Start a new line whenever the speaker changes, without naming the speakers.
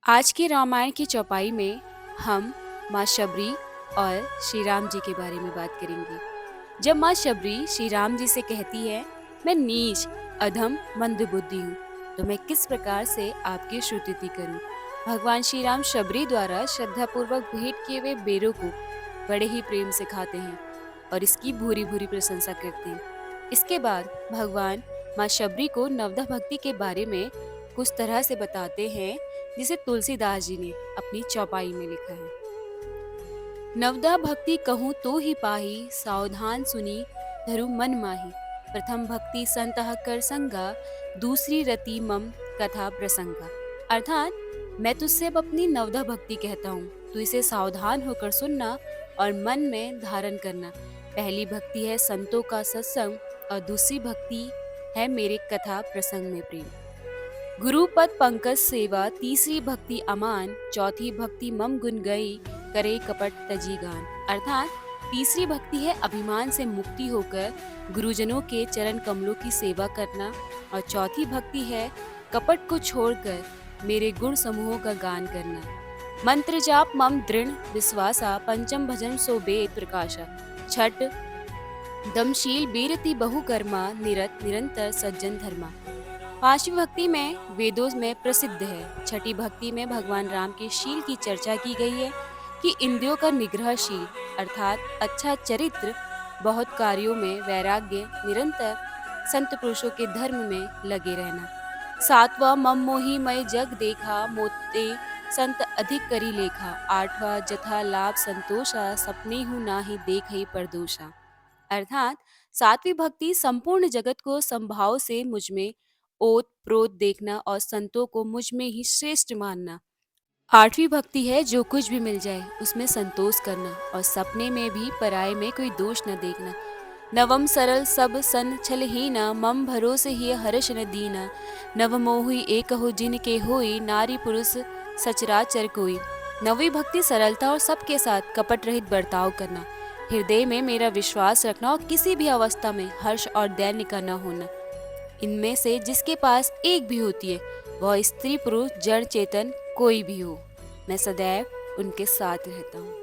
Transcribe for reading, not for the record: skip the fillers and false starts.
आज के रामायण की चौपाई में हम माँ शबरी और श्री राम जी के बारे में बात करेंगे। जब माँ शबरी श्री राम जी से कहती है, मैं नीच अधम मंदबुद्धि हूँ, तो मैं किस प्रकार से आपकी स्तुति करूँ। भगवान श्री राम शबरी द्वारा श्रद्धापूर्वक भेंट किए हुए बेरों को बड़े ही प्रेम से खाते हैं और इसकी भूरी भूरी प्रशंसा करते हैं। इसके बाद भगवान माँ शबरी को नवदा भक्ति के बारे में कुछ तरह से बताते हैं, जिसे तुलसीदास जी ने अपनी चौपाई में लिखा है। नवदा भक्ति कहूँ तो ही पाही, सावधान सुनी धरु मन माही। प्रथम भक्ति संतः कर संगा, दूसरी रति मम कथा प्रसंगा। अर्थात मैं तुझसे अब अपनी नवदा भक्ति कहता हूँ, तू इसे सावधान होकर सुनना और मन में धारण करना। पहली भक्ति है संतों का सत्संग और दूसरी भक्ति है मेरे कथा प्रसंग में प्रेम। गुरु पद पंकज सेवा, तीसरी भक्ति अमान, चौथी भक्ति मम गुण गई करे कपट तजी गान। अर्थात तीसरी भक्ति है अभिमान से मुक्ति होकर गुरुजनों के चरण कमलों की सेवा करना और चौथी भक्ति है कपट को छोड़कर मेरे गुण समूहों का गान करना। मंत्र जाप मम दृढ़ विश्वासा, पंचम भजन सो वेद प्रकाशा। छठ दमशील बीरति बहुकर्मा, निरत निरंतर सज्जन धर्मा। पांचवी भक्ति में वेदों में प्रसिद्ध है। छठी भक्ति में भगवान राम के शील की चर्चा की गई है कि इंद्रियों का निग्रहशील अर्थात अच्छा चरित्र, बहुत कार्यों में वैराग्य, निरंतर संत पुरुषों के धर्म में लगे रहना। सातवां मम मोहि मय जग देखा, मोते संत अधिक करी लेखा। आठवां जथा लाभ संतोषा, सपने हूँ नाही देखई परदोषा। अर्थात सातवीं भक्ति संपूर्ण जगत को संभाव से मुझ में ओत प्रोत देखना और संतों को मुझ में ही श्रेष्ठ मानना। आठवीं भक्ति है जो कुछ भी मिल जाए उसमें संतोष करना और सपने में भी पराये में कोई दोष न देखना। नवम सरल सब सन छल हीना, मम भरोसे ही हर्ष न दीना। नव मोहि एक हो जिन के होई, नारी पुरुष सचराचर कोई। नवी भक्ति सरलता और सबके साथ कपट रहित बर्ताव करना, हृदय में मेरा विश्वास रखना और किसी भी अवस्था में हर्ष और दैन्य का न होना। इनमें से जिसके पास एक भी होती है, वह स्त्री पुरुष जड़ चेतन कोई भी हो, मैं सदैव उनके साथ रहता हूँ।